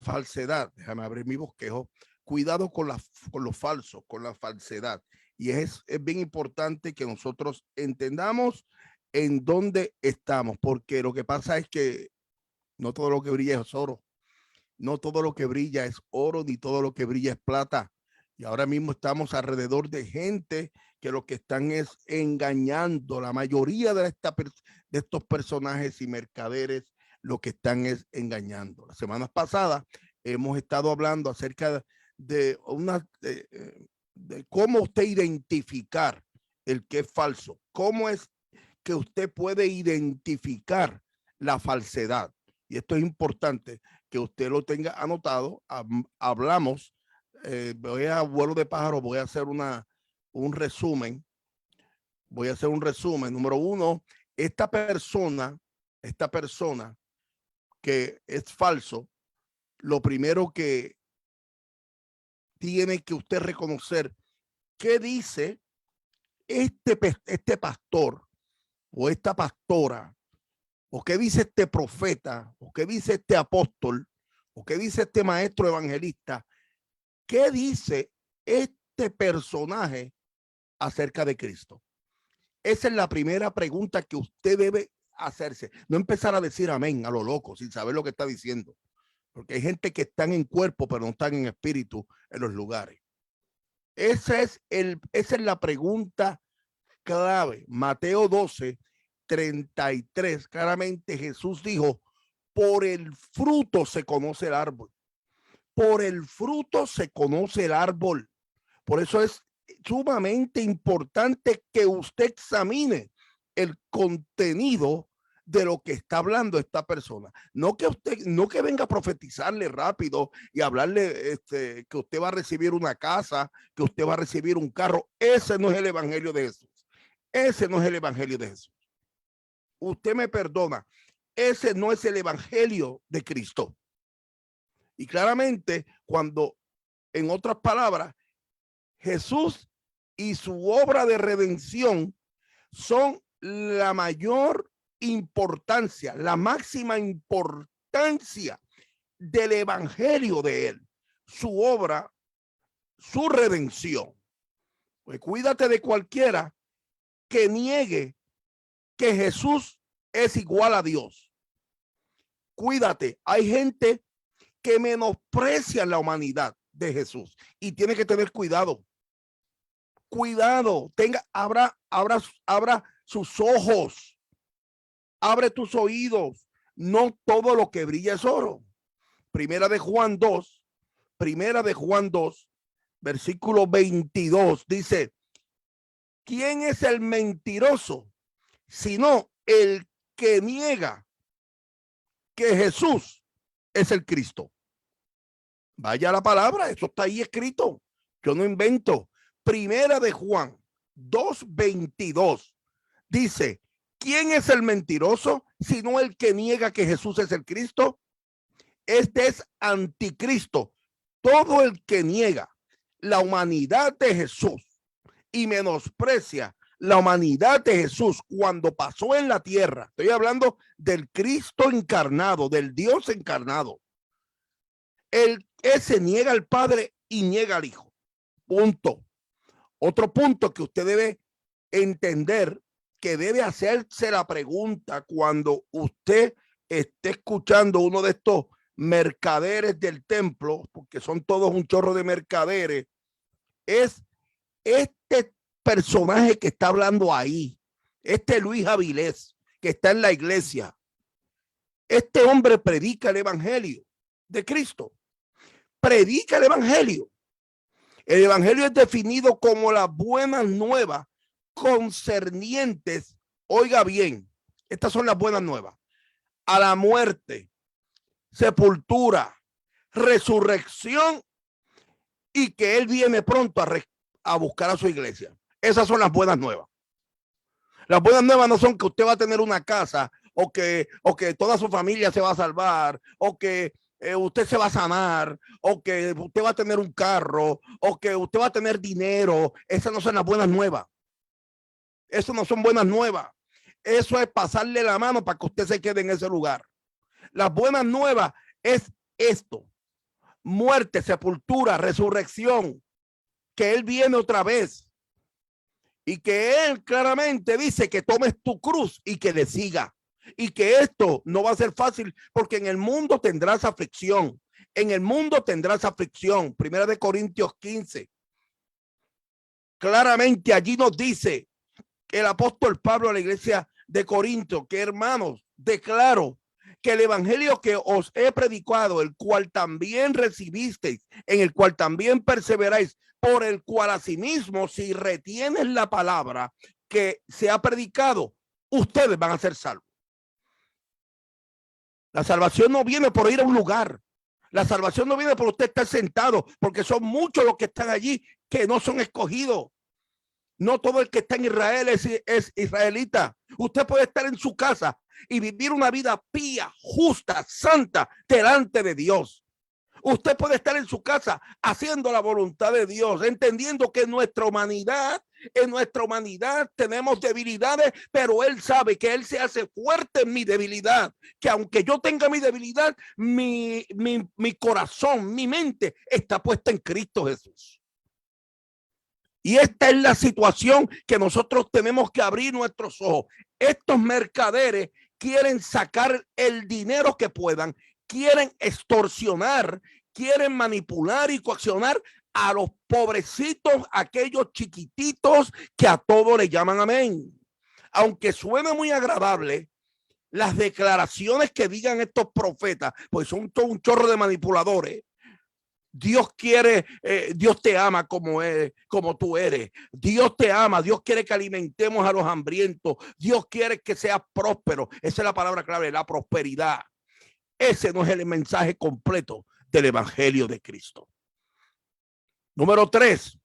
falsedad. Déjame abrir mi bosquejo. Cuidado con lo falso, con la falsedad. Y es bien importante que nosotros entendamos en dónde estamos, porque lo que pasa es que no todo lo que brilla es oro, no todo lo que brilla es oro, ni todo lo que brilla es plata. Y ahora mismo estamos alrededor de gente que lo que están es engañando. La mayoría de estos personajes y mercaderes lo que están es engañando. Las semanas pasadas hemos estado hablando acerca de cómo usted identificar el que es falso. Cómo es que usted puede identificar la falsedad. Y esto es importante que usted lo tenga anotado. Hablamos, voy a vuelo de pájaro, voy a hacer un resumen. Voy a hacer un resumen. Número uno, esta persona que es falso, lo primero que tiene que usted reconocer, ¿qué dice este pastor o esta pastora? ¿O qué dice este profeta? ¿O qué dice este apóstol? ¿O qué dice este maestro evangelista? ¿Qué dice este personaje acerca de Cristo? Esa es la primera pregunta que usted debe hacerse. No empezar a decir amén a lo loco sin saber lo que está diciendo. Porque hay gente que están en cuerpo pero no están en espíritu en los lugares. Esa es la pregunta clave. Mateo 12:33, claramente Jesús dijo, por el fruto se conoce el árbol. Por el fruto se conoce el árbol. Por eso es sumamente importante que usted examine el contenido de lo que está hablando esta persona. No que venga a profetizarle rápido y hablarle que usted va a recibir una casa, que usted va a recibir un carro. Ese no es el evangelio de Jesús. Ese no es el evangelio de Jesús. Usted me perdona. Ese no es el evangelio de Cristo. Y claramente, cuando, en otras palabras, Jesús y su obra de redención son la mayor importancia, la máxima importancia del evangelio de él, su obra, su redención. Pues cuídate de cualquiera que niegue que Jesús es igual a Dios. Cuídate, hay gente que menosprecia la humanidad de Jesús y tiene que tener cuidado. Cuidado, abra sus ojos, abre tus oídos. No todo lo que brilla es oro. Primera de Juan 2, versículo 22 dice, ¿quién es el mentiroso? Sino el que niega que Jesús es el Cristo. Vaya la palabra, eso está ahí escrito. Yo no invento. Primera de Juan 2:22 dice, ¿quién es el mentiroso sino el que niega que Jesús es el Cristo? Este es anticristo. Todo el que niega la humanidad de Jesús y menosprecia la humanidad de Jesús cuando pasó en la tierra. Estoy hablando del Cristo encarnado, del Dios encarnado. Ese niega al Padre y niega al Hijo. Punto. Otro punto que usted debe entender, que debe hacerse la pregunta cuando usted esté escuchando uno de estos mercaderes del templo, porque son todos un chorro de mercaderes, es este personaje que está hablando ahí, este Luis Avilés, que está en la iglesia. Este hombre predica el evangelio de Cristo. Predica el evangelio. El evangelio es definido como las buenas nuevas concernientes, oiga bien, estas son las buenas nuevas, a la muerte, sepultura, resurrección y que él viene pronto a buscar a su iglesia. Esas son las buenas nuevas. Las buenas nuevas no son que usted va a tener una casa o que toda su familia se va a salvar o que usted se va a sanar o que usted va a tener un carro o que usted va a tener dinero. Esas no son las buenas nuevas. Eso no son buenas nuevas. Eso es pasarle la mano para que usted se quede en ese lugar. Las buenas nuevas es esto. muerte, sepultura, resurrección, que Él viene otra vez y que Él claramente dice que tomes tu cruz y que le siga, y que esto no va a ser fácil porque en el mundo tendrás aflicción. En el mundo tendrás aflicción. Primera de Corintios 15. Claramente allí nos dice el apóstol Pablo a la iglesia de Corinto que, hermanos, declaro que el evangelio que os he predicado, el cual también recibisteis, en el cual también perseveráis, por el cual asimismo, si retienes la palabra que se ha predicado, ustedes van a ser salvos. La salvación no viene por ir a un lugar. La salvación no viene por usted estar sentado, porque son muchos los que están allí que no son escogidos. No todo el que está en Israel es israelita. Usted puede estar en su casa y vivir una vida pía, justa, santa delante de Dios. Usted puede estar en su casa haciendo la voluntad de Dios, entendiendo que en nuestra humanidad tenemos debilidades, pero Él sabe que Él se hace fuerte en mi debilidad, que aunque yo tenga mi debilidad, mi corazón, mi mente está puesta en Cristo Jesús. Y esta es la situación que nosotros tenemos que abrir nuestros ojos. Estos mercaderes quieren sacar el dinero que puedan, quieren extorsionar, quieren manipular y coaccionar a los pobrecitos, aquellos chiquititos que a todo le llaman amén. Aunque suene muy agradable, las declaraciones que digan estos profetas, pues son todo un chorro de manipuladores. Dios quiere, Dios te ama como tú eres. Dios te ama, Dios quiere que alimentemos a los hambrientos. Dios quiere que seas próspero. Esa es la palabra clave, la prosperidad. Ese no es el mensaje completo del evangelio de Cristo. Número 3.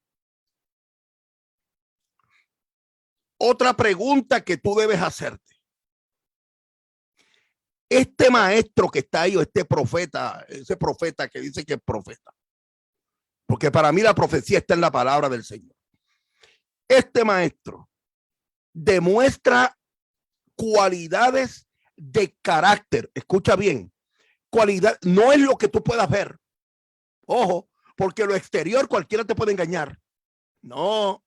Otra pregunta que tú debes hacerte. Este maestro que está ahí, o este profeta, ese profeta que dice que es profeta, porque para mí la profecía está en la palabra del Señor. Este maestro demuestra cualidades de carácter. Escucha bien, cualidad no es lo que tú puedas ver. Ojo, porque lo exterior cualquiera te puede engañar. No.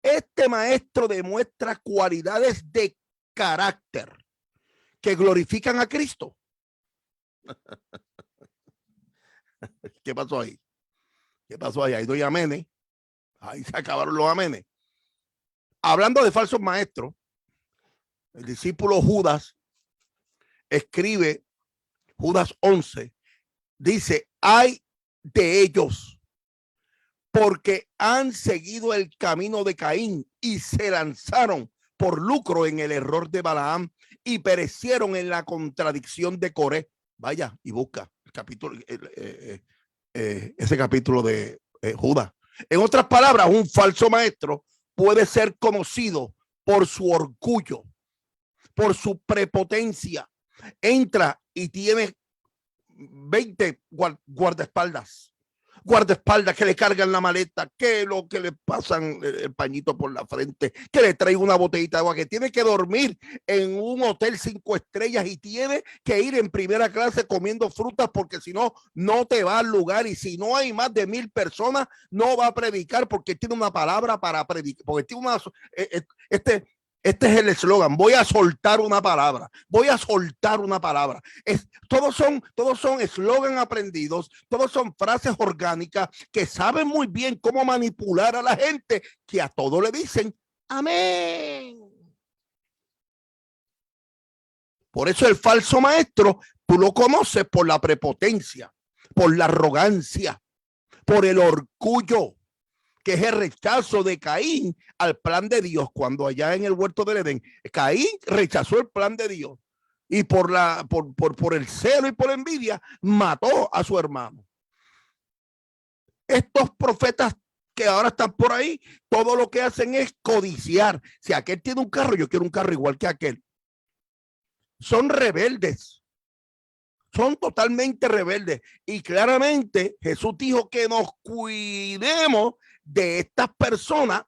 Este maestro demuestra cualidades de carácter que glorifican a Cristo. ¿Qué pasó ahí? ¿Qué pasó ahí? Ahí doy amenes. Ahí se acabaron los amenes. Hablando de falsos maestros, el discípulo Judas escribe, Judas 11, dice, hay de ellos porque han seguido el camino de Caín y se lanzaron por lucro en el error de Balaam y perecieron en la contradicción de Coré. Vaya y busca el capítulo, ese capítulo de Judas. En otras palabras, un falso maestro puede ser conocido por su orgullo, por su prepotencia. Entra y tiene 20 guardaespaldas que le cargan la maleta, que lo que le pasan el pañito por la frente, que le traen una botellita de agua, que tiene que dormir en un hotel 5 estrellas y tiene que ir en primera clase comiendo frutas porque si no, no te va al lugar, y si no hay más de 1000 personas, no va a predicar porque tiene una palabra para predicar, porque tiene una, este es el eslogan, voy a soltar una palabra, voy a soltar una palabra. Todos son eslogan aprendidos, todos son frases orgánicas que saben muy bien cómo manipular a la gente, que a todo le dicen amén. Por eso el falso maestro, tú lo conoces por la prepotencia, por la arrogancia, por el orgullo, que es el rechazo de Caín al plan de Dios. Cuando allá en el huerto del Edén, Caín rechazó el plan de Dios y por el celo y por la envidia mató a su hermano. Estos profetas que ahora están por ahí, todo lo que hacen es codiciar. Si aquel tiene un carro, yo quiero un carro igual que aquel. Son rebeldes. Son totalmente rebeldes. Y claramente Jesús dijo que nos cuidemos de estas personas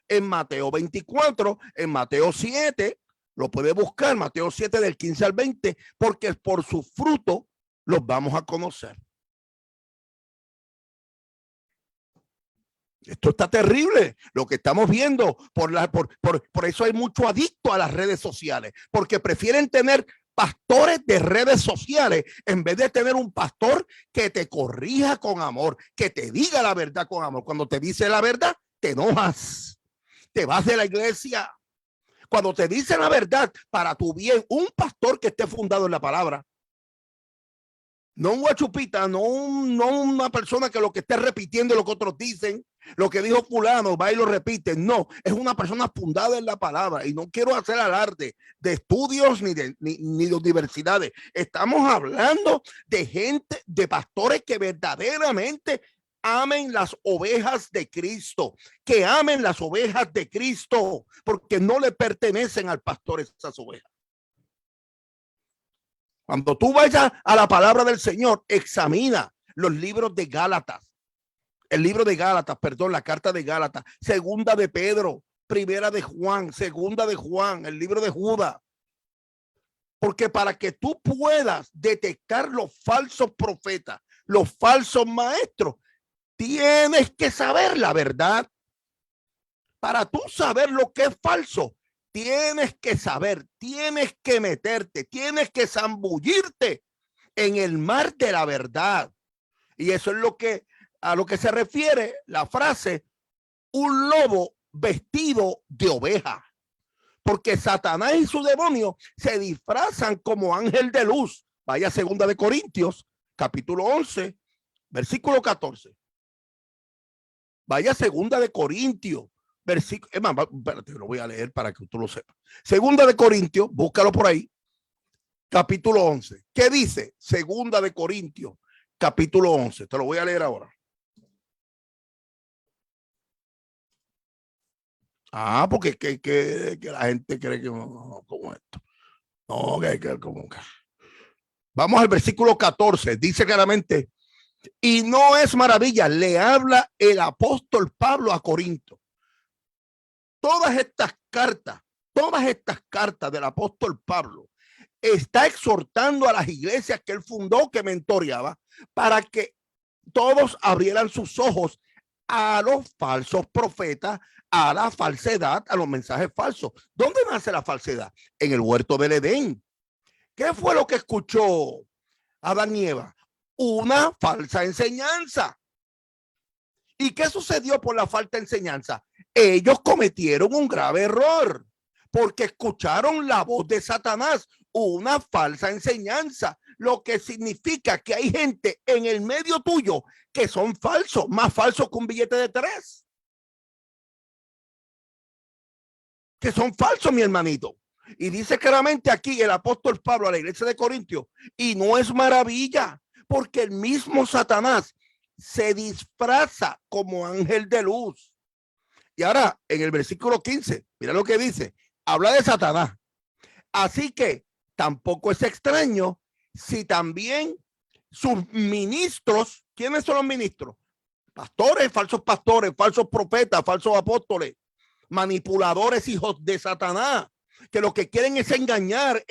en Mateo 24, en Mateo 7, Lo puede buscar, Mateo 7 del 15 al 20, porque por su fruto los vamos a conocer. Esto está terrible, lo que estamos viendo. Por eso hay mucho adicto a las redes sociales, porque prefieren tener pastores de redes sociales en vez de tener un pastor que te corrija con amor, que te diga la verdad con amor. Cuando te dice la verdad, te enojas, te vas de la iglesia. Cuando te dice la verdad para tu bien, un pastor que esté fundado en la palabra, no un guachupita, no una persona que lo que esté repitiendo lo que otros dicen, lo que dijo fulano, va y lo repite. No, es una persona fundada en la palabra. Y no quiero hacer alarde de estudios ni de universidades. Estamos hablando de gente, de pastores que verdaderamente amen las ovejas de Cristo, que amen las ovejas de Cristo, porque no le pertenecen al pastor esas ovejas. Cuando tú vayas a la palabra del Señor, examina los libros de Gálatas, el libro de Gálatas, perdón, la carta de Gálatas, segunda de Pedro, primera de Juan, segunda de Juan, el libro de Judas. Porque para que tú puedas detectar los falsos profetas, los falsos maestros, tienes que saber la verdad. Para tú saber lo que es falso, tienes que saber, tienes que meterte, tienes que zambullirte en el mar de la verdad. Y eso es lo que a lo que se refiere la frase un lobo vestido de oveja. Porque Satanás y su demonio se disfrazan como ángel de luz. Vaya segunda de Corintios, capítulo 11, versículo 14. Vaya segunda de Corintios, versículo, es más, espérate, lo voy a leer para que tú lo sepas. Segunda de Corintios, búscalo por ahí, capítulo 11. ¿Qué dice? Segunda de Corintios, capítulo 11. Te lo voy a leer ahora. Ah, porque que la gente cree que no, como esto. No, que como que. Vamos al versículo 14. Dice claramente, y no es maravilla, le habla el apóstol Pablo a Corinto. Todas estas cartas del apóstol Pablo está exhortando a las iglesias que él fundó, que mentoreaba, para que todos abrieran sus ojos a los falsos profetas, a la falsedad, a los mensajes falsos. ¿Dónde nace la falsedad? En el huerto del Edén. ¿Qué fue lo que escuchó Adán y Eva? Una falsa enseñanza. ¿Y qué sucedió por la falta de enseñanza? Ellos cometieron un grave error porque escucharon la voz de Satanás, una falsa enseñanza, lo que significa que hay gente en el medio tuyo que son falsos, más falsos que un billete de 3. Que son falsos, mi hermanito. Y dice claramente aquí el apóstol Pablo a la iglesia de Corintios, y no es maravilla, porque el mismo Satanás se disfraza como ángel de luz. Y ahora, en el versículo 15, mira lo que dice, habla de Satanás. Así que tampoco es extraño si también sus ministros, ¿quiénes son los ministros? Pastores, falsos profetas, falsos apóstoles, manipuladores, hijos de Satanás, que lo que quieren es engañar,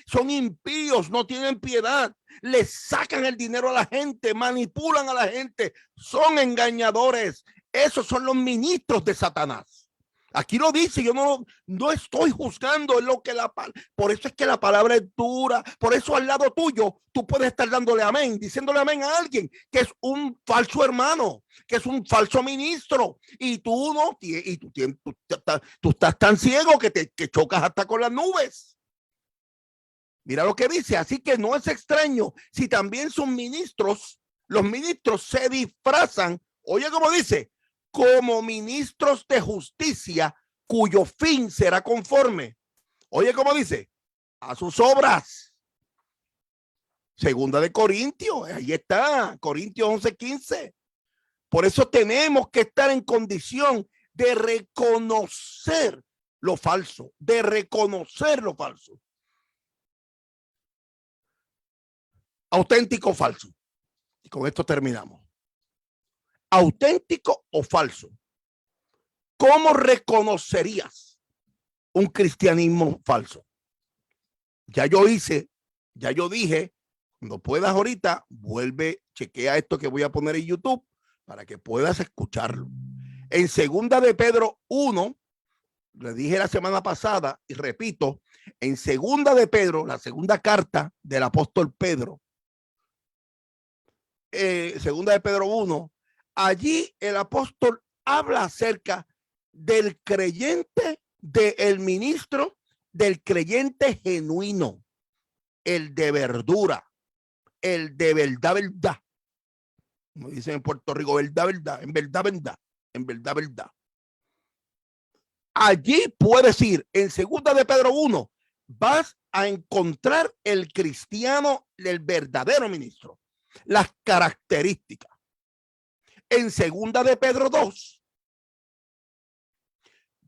son impíos, no tienen piedad, les sacan el dinero a la gente, manipulan a la gente, son engañadores. Esos son los ministros de Satanás. Aquí lo dice, yo no estoy juzgando, es lo que por eso es que la palabra es dura, por eso al lado tuyo tú puedes estar dándole amén, diciéndole amén a alguien que es un falso hermano, que es un falso ministro, y tú no, y tú estás tan ciego que chocas hasta con las nubes. Mira lo que dice, así que no es extraño si también sus ministros, los ministros se disfrazan, oye como dice, como ministros de justicia, cuyo fin será conforme. Oye, ¿cómo dice? A sus obras. Segunda de Corintios, ahí está, Corintios 11:15. Por eso tenemos que estar en condición de reconocer lo falso, de reconocer lo falso. Auténtico o falso. Y con esto terminamos. Auténtico o falso. ¿Cómo reconocerías un cristianismo falso. Ya yo dije, cuando puedas ahorita, vuelve, chequea esto que voy a poner en YouTube para que puedas escucharlo. En segunda de Pedro 1, le dije la semana pasada y repito, en segunda de Pedro, la segunda carta del apóstol Pedro, segunda de Pedro 1, allí el apóstol habla acerca del creyente, del ministro, del creyente genuino, el de verdura, el de verdad, como dicen en Puerto Rico, verdad, en verdad. Allí puedes ir, en segunda de Pedro 1, vas a encontrar el cristiano, el verdadero ministro, las características. En segunda de Pedro 2,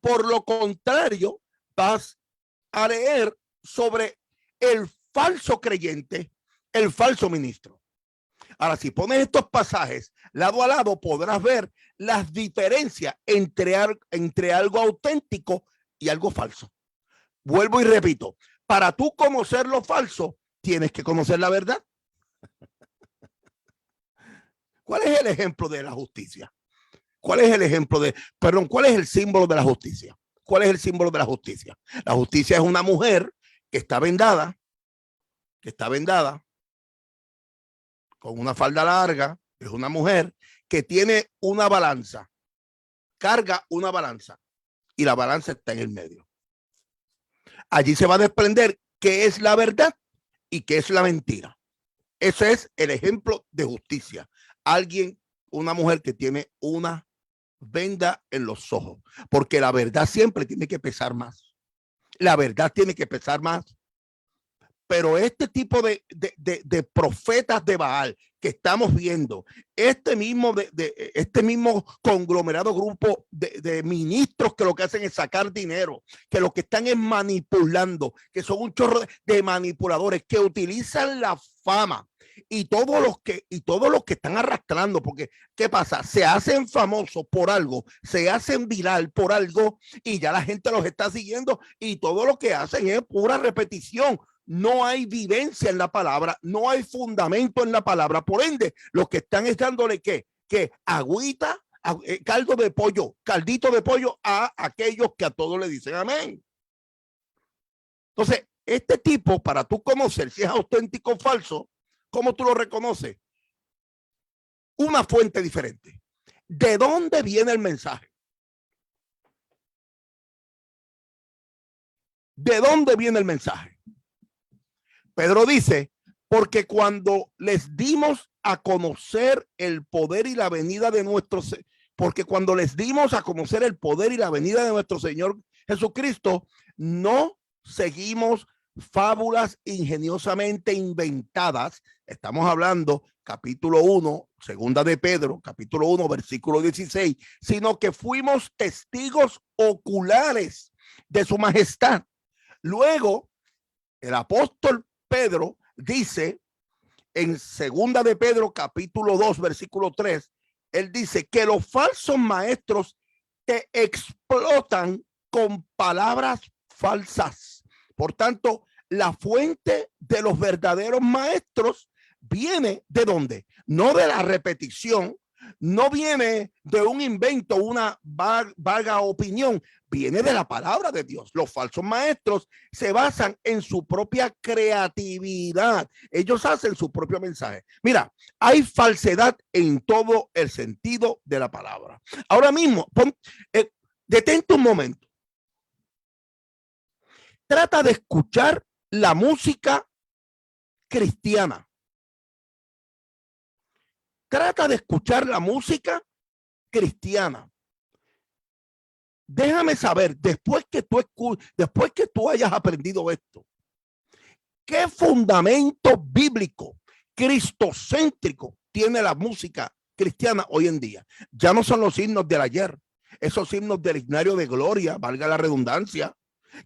por lo contrario, vas a leer sobre el falso creyente, el falso ministro. Ahora, si pones estos pasajes lado a lado, podrás ver las diferencias entre algo auténtico y algo falso. Vuelvo y repito, para tú conocer lo falso, tienes que conocer la verdad. ¿Cuál es el ejemplo de la justicia? ¿Cuál es el símbolo de la justicia? ¿Cuál es el símbolo de la justicia? La justicia es una mujer que está vendada, con una falda larga, es una mujer que tiene una balanza, carga una balanza y la balanza está en el medio. Allí se va a desprender qué es la verdad y qué es la mentira. Ese es el ejemplo de justicia. Una mujer que tiene una venda en los ojos, porque la verdad siempre tiene que pesar más. La verdad tiene que pesar más. Pero este tipo de profetas de Baal que estamos viendo, este mismo conglomerado grupo de ministros que lo que hacen es sacar dinero, que lo que están es manipulando, que son un chorro de manipuladores que utilizan la fama y todos los que están arrastrando, porque ¿qué pasa? Se hacen famosos por algo, se hacen viral por algo y ya la gente los está siguiendo y todo lo que hacen es pura repetición. No hay vivencia en la palabra, no hay fundamento en la palabra. Por ende, los que están dándole que agüita, caldito de pollo a aquellos que a todos le dicen amén. Entonces, este tipo, para tú conocer si es auténtico o falso, ¿cómo tú lo reconoces? Una fuente diferente. ¿De dónde viene el mensaje? ¿De dónde viene el mensaje? Pedro dice, porque cuando les dimos a conocer el poder y la venida de nuestro Señor Jesucristo, no seguimos fábulas ingeniosamente inventadas. Estamos hablando capítulo 1, segunda de Pedro, capítulo 1, versículo 16, sino que fuimos testigos oculares de su majestad. Luego, el apóstol Pedro dice en segunda de Pedro capítulo 2 versículo 3, él dice que los falsos maestros te explotan con palabras falsas. Por tanto, la fuente de los verdaderos maestros viene ¿de dónde? No de la repetición, no viene de un invento, una vaga opinión, viene de la palabra de Dios. Los falsos maestros se basan en su propia creatividad. Ellos hacen su propio mensaje. Mira, hay falsedad en todo el sentido de la palabra. Ahora mismo, detente un momento. Trata de escuchar la música cristiana. Trata de escuchar la música cristiana. Déjame saber, después que tú hayas aprendido esto, ¿qué fundamento bíblico, cristocéntrico tiene la música cristiana hoy en día? Ya no son los himnos del ayer, esos himnos del himnario de gloria, valga la redundancia,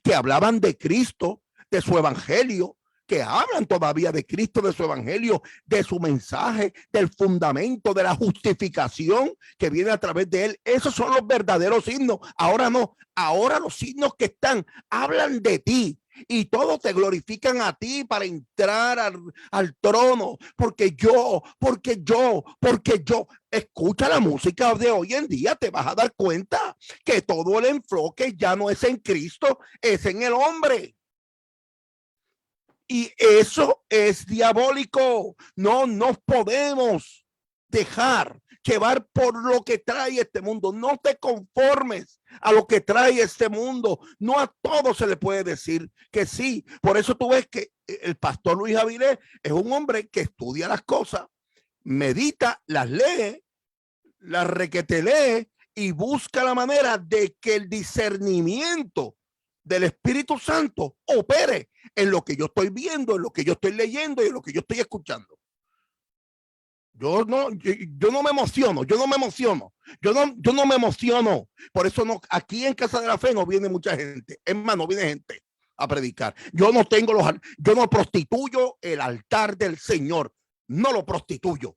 que hablaban de Cristo, de su evangelio, que hablan todavía de Cristo, de su evangelio, de su mensaje, del fundamento, de la justificación que viene a través de él. Esos son los verdaderos signos. Ahora no, ahora los signos que están hablan de ti. Y todos te glorifican a ti para entrar al trono, porque yo. Escucha la música de hoy en día, te vas a dar cuenta que todo el enfoque ya no es en Cristo, es en el hombre. Y eso es diabólico. No nos podemos dejar llevar por lo que trae este mundo. No te conformes a lo que trae este mundo. No a todo se le puede decir que sí. Por eso tú ves que el pastor Luis Avilés es un hombre que estudia las cosas, medita, las lee, las requete lee y busca la manera de que el discernimiento del Espíritu Santo opere en lo que yo estoy viendo, en lo que yo estoy leyendo y en lo que yo estoy escuchando. Yo no me emociono. Yo no me emociono. Por eso no, aquí en Casa de la Fe no viene mucha gente. Es más, no viene gente a predicar. Yo no prostituyo el altar del Señor. No lo prostituyo.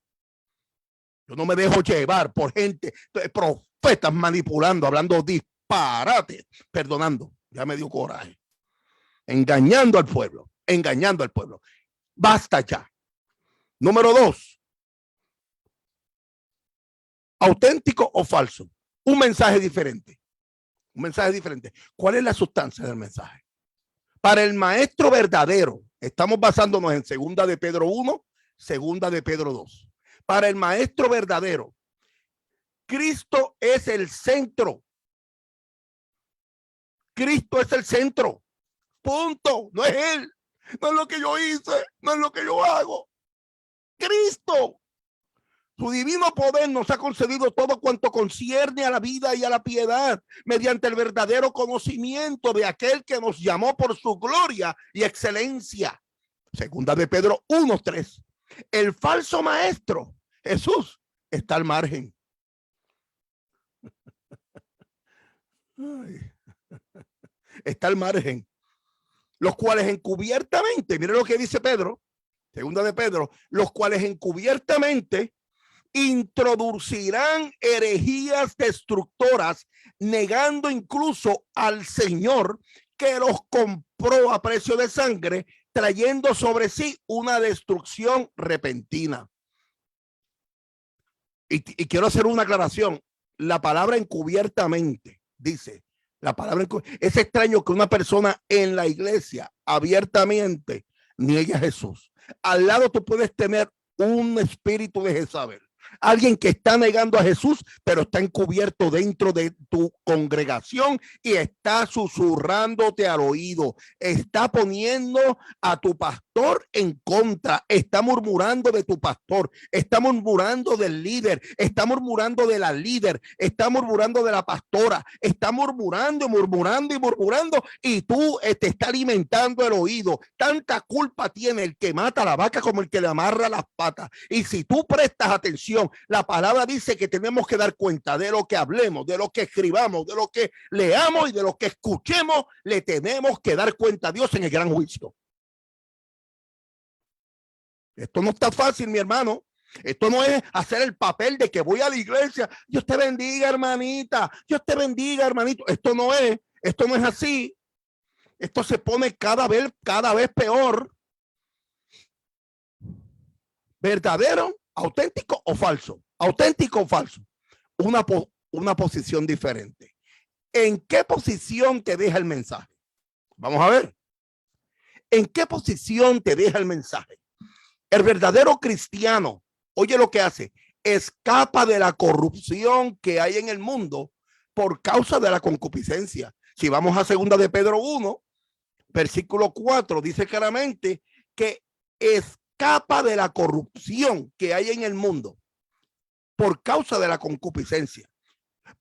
Yo no me dejo llevar por gente, profetas manipulando, hablando disparate, perdonando. Ya me dio coraje. Engañando al pueblo. Basta ya. Número 2. ¿Auténtico o falso? Un mensaje diferente. ¿Cuál es la sustancia del mensaje? Para el maestro verdadero, estamos basándonos en 2 de Pedro 1, 2 de Pedro 2. Para el maestro verdadero, Cristo es el centro. Cristo es el centro. Punto. No es él. No es lo que yo hice. No es lo que yo hago. Cristo. Su divino poder nos ha concedido todo cuanto concierne a la vida y a la piedad, mediante el verdadero conocimiento de aquel que nos llamó por su gloria y excelencia. 2 de Pedro 1:3. El falso maestro, Jesús, está al margen. Está al margen. Los cuales encubiertamente, mire lo que dice Pedro, 2 de Pedro, los cuales encubiertamente introducirán herejías destructoras, negando incluso al Señor que los compró a precio de sangre, trayendo sobre sí una destrucción repentina. Y quiero hacer una aclaración. La palabra encubiertamente dice, es extraño que una persona en la iglesia abiertamente niegue a Jesús. Al lado tú puedes tener un espíritu de Jezabel. Alguien que está negando a Jesús, pero está encubierto dentro de tu congregación y está susurrándote al oído, está poniendo a tu pastor en contra, está murmurando de tu pastor, está murmurando del líder, está murmurando de la líder, está murmurando de la pastora, está murmurando y tú te está alimentando el oído. Tanta culpa tiene el que mata a la vaca como el que le amarra las patas. Y si tú prestas atención, la palabra dice que tenemos que dar cuenta de lo que hablemos, de lo que escribamos, de lo que leamos y de lo que escuchemos. Le tenemos que dar cuenta a Dios en el gran juicio. Esto no está fácil, mi hermano. Esto no es hacer el papel de que voy a la iglesia. Dios te bendiga, hermanita. Dios te bendiga, hermanito. Esto no es así. Esto se pone cada vez peor. ¿Verdadero, auténtico o falso? Auténtico o falso. Una posición diferente. ¿En qué posición te deja el mensaje? Vamos a ver. ¿En qué posición te deja el mensaje? El verdadero cristiano, oye lo que hace, escapa de la corrupción que hay en el mundo por causa de la concupiscencia. Si vamos a 2 de Pedro 1, versículo 4, dice claramente que escapa de la corrupción que hay en el mundo por causa de la concupiscencia.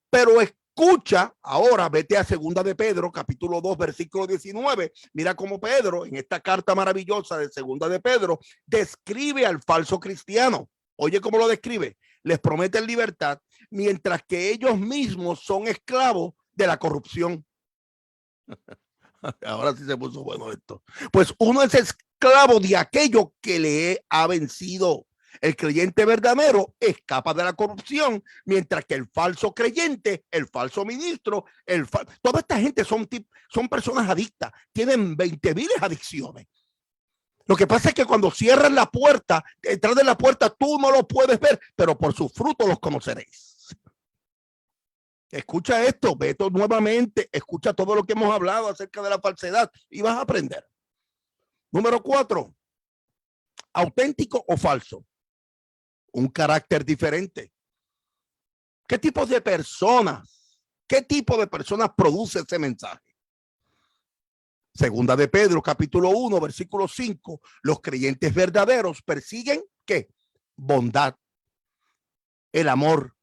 Pero escucha, ahora vete a 2 de Pedro, capítulo 2, versículo 19. Mira cómo Pedro, en esta carta maravillosa de 2 de Pedro, describe al falso cristiano. Oye cómo lo describe. Les prometen libertad, mientras que ellos mismos son esclavos de la corrupción. Ahora sí se puso bueno esto. Pues uno es esclavo de aquello que le ha vencido. El creyente verdadero escapa de la corrupción, mientras que el falso creyente, el falso ministro, toda esta gente son personas adictas, tienen 20,000 adicciones. Lo que pasa es que cuando cierran la puerta, detrás de la puerta tú no lo puedes ver, pero por sus frutos los conoceréis. Escucha esto, ve esto nuevamente, escucha todo lo que hemos hablado acerca de la falsedad y vas a aprender. Número 4, auténtico o falso. Un carácter diferente. ¿Qué tipo de personas produce ese mensaje? Segunda de Pedro, capítulo 1, versículo 5. Los creyentes verdaderos persiguen ¿qué? Bondad, el amor,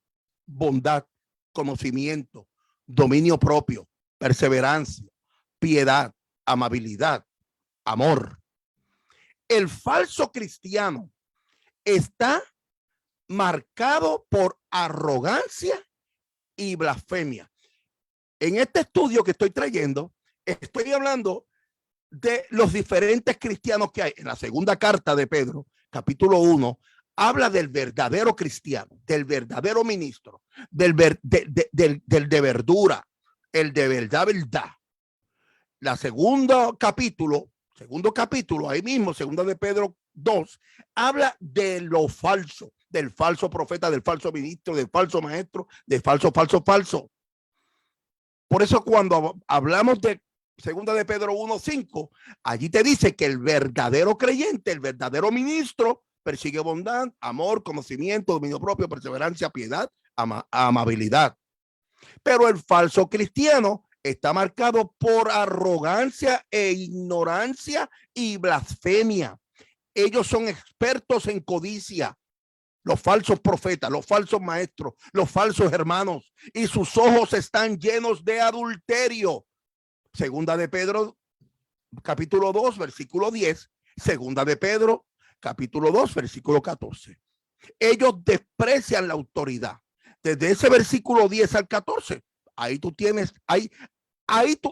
bondad, conocimiento, dominio propio, perseverancia, piedad, amabilidad, amor. El falso cristiano está marcado por arrogancia y blasfemia. En este estudio que estoy trayendo, estoy hablando de los diferentes cristianos que hay. En la segunda carta de Pedro, capítulo 1, habla del verdadero cristiano, del verdadero ministro, del de verdura, el de verdad. La segundo capítulo, ahí mismo, segunda de Pedro 2, habla de lo falso, del falso profeta, del falso ministro, del falso maestro, del falso. Por eso cuando hablamos de segunda de Pedro 1:5, allí te dice que el verdadero creyente, el verdadero ministro, persigue bondad, amor, conocimiento, dominio propio, perseverancia, piedad, amabilidad. Pero el falso cristiano está marcado por arrogancia e ignorancia y blasfemia. Ellos son expertos en codicia. Los falsos profetas, los falsos maestros, los falsos hermanos, y sus ojos están llenos de adulterio. Segunda de Pedro, capítulo 2, versículo 10. Segunda de Pedro, capítulo 2, versículo 14. Ellos desprecian la autoridad. Desde ese versículo 10 al 14, ahí tú tienes,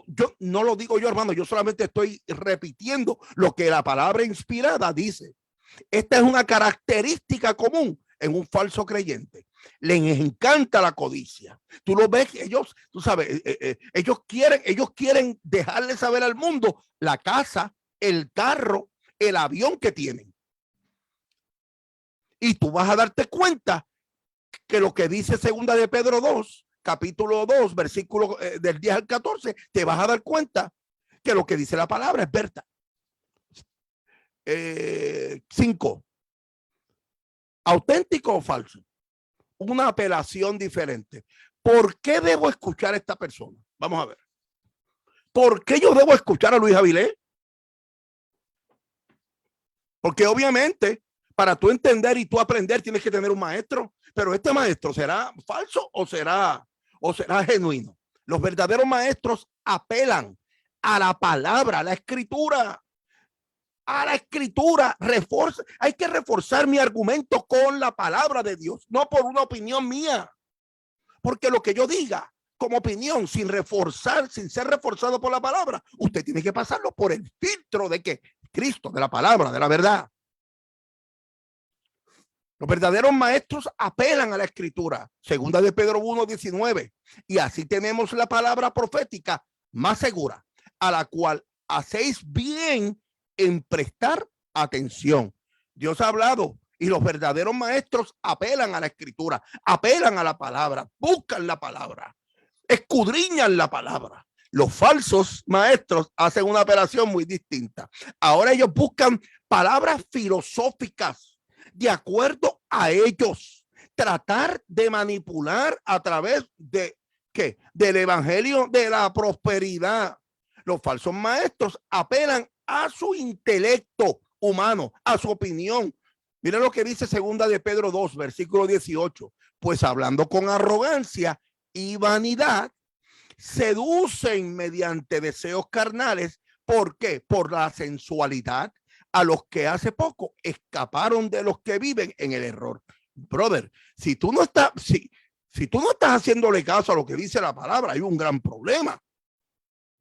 yo no lo digo yo, hermano, yo solamente estoy repitiendo lo que la palabra inspirada dice. Esta es una característica común en un falso creyente. Les encanta la codicia. Tú lo ves, ellos, tú sabes, ellos quieren dejarle saber al mundo la casa, el carro, el avión que tienen. Y tú vas a darte cuenta que lo que dice segunda de Pedro 2, capítulo 2, versículo del 10 al 14, te vas a dar cuenta que lo que dice la palabra es verdad. 5. ¿Auténtico o falso? Una apelación diferente. ¿Por qué debo escuchar a esta persona? Vamos a ver. ¿Por qué yo debo escuchar a Luis Avilés? Porque obviamente para tú entender y tú aprender tienes que tener un maestro, pero este maestro ¿será falso o será genuino? Los verdaderos maestros apelan a la palabra, a la escritura. Hay que reforzar mi argumento con la palabra de Dios, no por una opinión mía, porque lo que yo diga como opinión sin ser reforzado por la palabra, usted tiene que pasarlo por el filtro de que Cristo, de la palabra, de la verdad. Los verdaderos maestros apelan a la escritura, segunda de Pedro 1:19, y así tenemos la palabra profética más segura, a la cual hacéis bien en prestar atención. Dios ha hablado y los verdaderos maestros apelan a la escritura, apelan a la palabra, buscan la palabra, escudriñan la palabra. Los falsos maestros hacen una apelación muy distinta. Ahora ellos buscan palabras filosóficas de acuerdo a ellos, tratar de manipular a través de ¿qué? Del evangelio de la prosperidad. Los falsos maestros apelan a su intelecto humano, a su opinión. Mira lo que dice segunda de Pedro 2, versículo 18. Pues hablando con arrogancia y vanidad, seducen mediante deseos carnales. ¿Por qué? Por la sensualidad, a los que hace poco escaparon de los que viven en el error. Brother, si tú no estás haciéndole caso a lo que dice la palabra, hay un gran problema.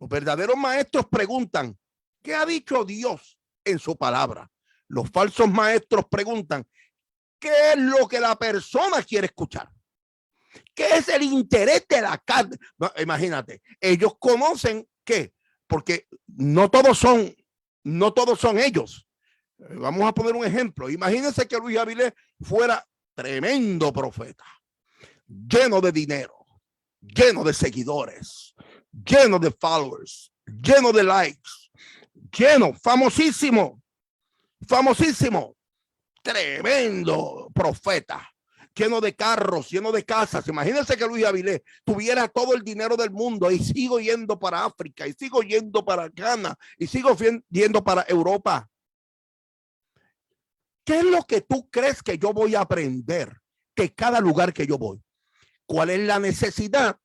Los verdaderos maestros preguntan, ¿qué ha dicho Dios en su palabra. Los falsos maestros preguntan, ¿qué es lo que la persona quiere escuchar? ¿Qué es el interés de la carne? No, imagínate, ellos conocen qué, porque no todos son ellos. Vamos a poner un ejemplo. Imagínense que Luis Avilés fuera tremendo profeta, lleno de dinero, lleno de seguidores, lleno de followers, lleno de likes, lleno, famosísimo, tremendo profeta, lleno de carros, lleno de casas. Imagínense que Luis Avilés tuviera todo el dinero del mundo y sigo yendo para África, y sigo yendo para Ghana, y sigo yendo para Europa. ¿Qué es lo que tú crees que yo voy a aprender de cada lugar que yo voy? ¿Cuál es la necesidad?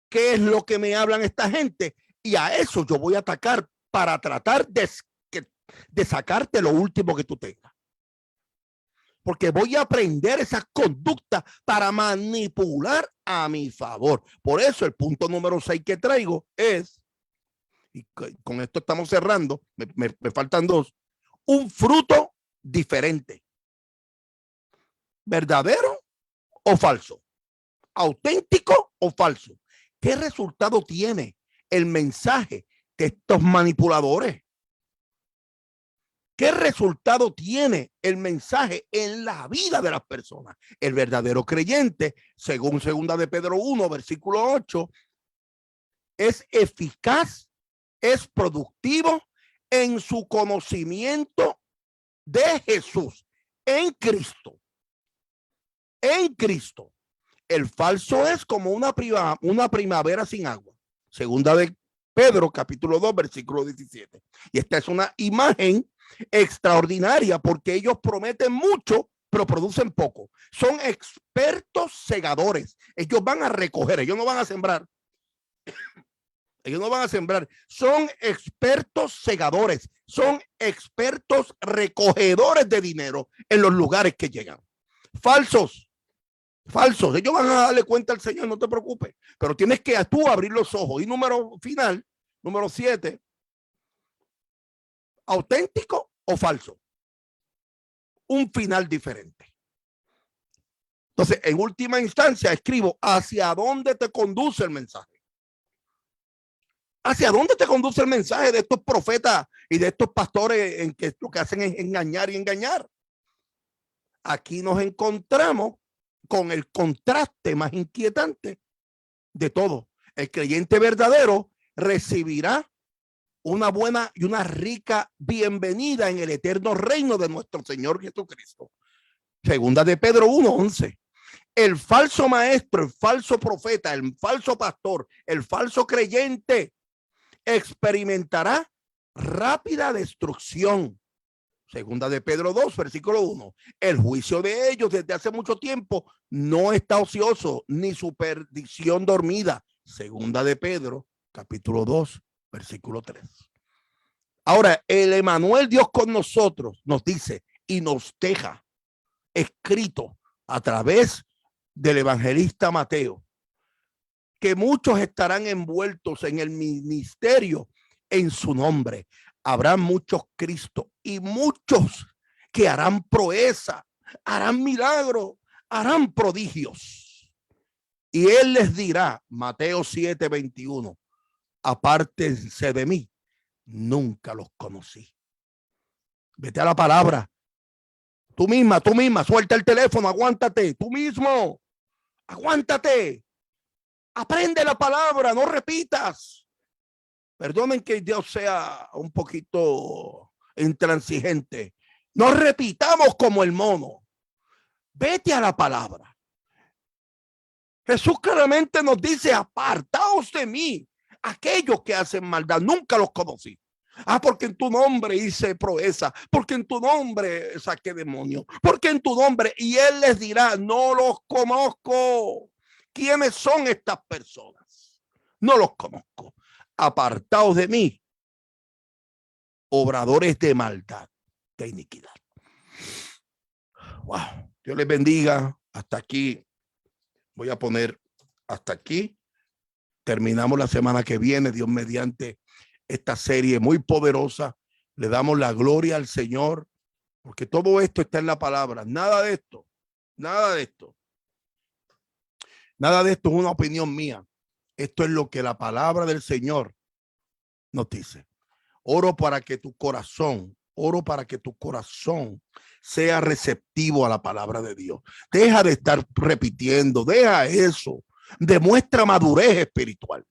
¿Qué es lo que me hablan esta gente? Y a eso yo voy a atacar para tratar de sacarte lo último que tú tengas. Porque voy a aprender esas conductas para manipular a mi favor. Por eso el punto número 6 que traigo es, y con esto estamos cerrando, me faltan dos, un fruto diferente. ¿Verdadero o falso? ¿Auténtico o falso? ¿Qué resultado tiene el mensaje de estos manipuladores? ¿Qué resultado tiene el mensaje en la vida de las personas? El verdadero creyente, según 2 de Pedro 1, versículo 8, es eficaz, es productivo en su conocimiento de Jesús, en Cristo. En Cristo. El falso es como una primavera sin agua. 2 de Pedro, capítulo 2, versículo 17. Y esta es una imagen extraordinaria porque ellos prometen mucho, pero producen poco. Son expertos segadores. Ellos van a recoger, ellos no van a sembrar. Ellos no van a sembrar. Son expertos segadores. Son expertos recogedores de dinero en los lugares que llegan. Falsos. Ellos van a darle cuenta al Señor, no te preocupes. Pero tienes que tú abrir los ojos. Y número 7. ¿Auténtico o falso? Un final diferente. Entonces, en última instancia, escribo ¿hacia dónde te conduce el mensaje? ¿Hacia dónde te conduce el mensaje de estos profetas y de estos pastores en que lo que hacen es engañar y engañar? Aquí nos encontramos con el contraste más inquietante de todo. El creyente verdadero recibirá una buena y una rica bienvenida en el eterno reino de nuestro Señor Jesucristo. 2 de Pedro 1:11. El falso maestro, el falso profeta, el falso pastor, el falso creyente experimentará rápida destrucción. 2 de Pedro 2, versículo 1. El juicio de ellos desde hace mucho tiempo no está ocioso, ni su perdición dormida. 2 de Pedro, capítulo 2, versículo 3. Ahora, el Emmanuel, Dios con nosotros, nos dice y nos deja escrito a través del evangelista Mateo que muchos estarán envueltos en el ministerio en su nombre. Habrá muchos Cristo y muchos que harán proeza, harán milagros, harán prodigios. Y él les dirá, Mateo 7:21, apártense de mí, nunca los conocí. Vete a la palabra. Tú misma, suelta el teléfono, aguántate, tú mismo, aguántate. Aprende la palabra, no repitas. Perdonen que Dios sea un poquito intransigente. No repitamos como el mono. Vete a la palabra. Jesús claramente nos dice, apartaos de mí, aquellos que hacen maldad, nunca los conocí. Porque en tu nombre hice proeza, porque en tu nombre saqué demonios, porque en tu nombre, y él les dirá, no los conozco. ¿Quiénes son estas personas? No los conozco. Apartaos de mí, obradores de maldad, de iniquidad. Wow, Dios les bendiga. Hasta aquí. Voy a poner hasta aquí. Terminamos la semana que viene, Dios mediante, esta serie muy poderosa Le damos la gloria al Señor, porque todo esto está en la palabra. Nada de esto, nada de esto. Nada de esto es una opinión mía. Esto es lo que la palabra del Señor nos dice. Oro para que tu corazón sea receptivo a la palabra de Dios. Deja de estar repitiendo, deja eso. Demuestra madurez espiritual.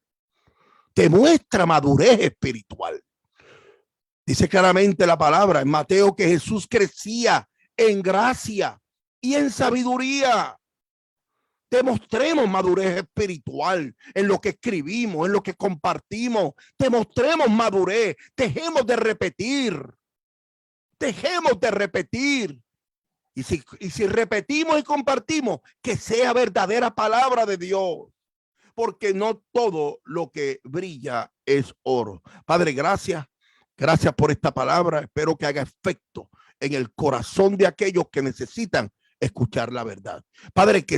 Demuestra madurez espiritual. Dice claramente la palabra en Mateo que Jesús crecía en gracia y en sabiduría. Demostremos madurez espiritual en lo que escribimos, en lo que compartimos. Demostremos madurez. Dejemos de repetir. Dejemos de repetir. Y si repetimos y compartimos, que sea verdadera palabra de Dios. Porque no todo lo que brilla es oro. Padre, gracias. Gracias por esta palabra. Espero que haga efecto en el corazón de aquellos que necesitan escuchar la verdad. Padre, que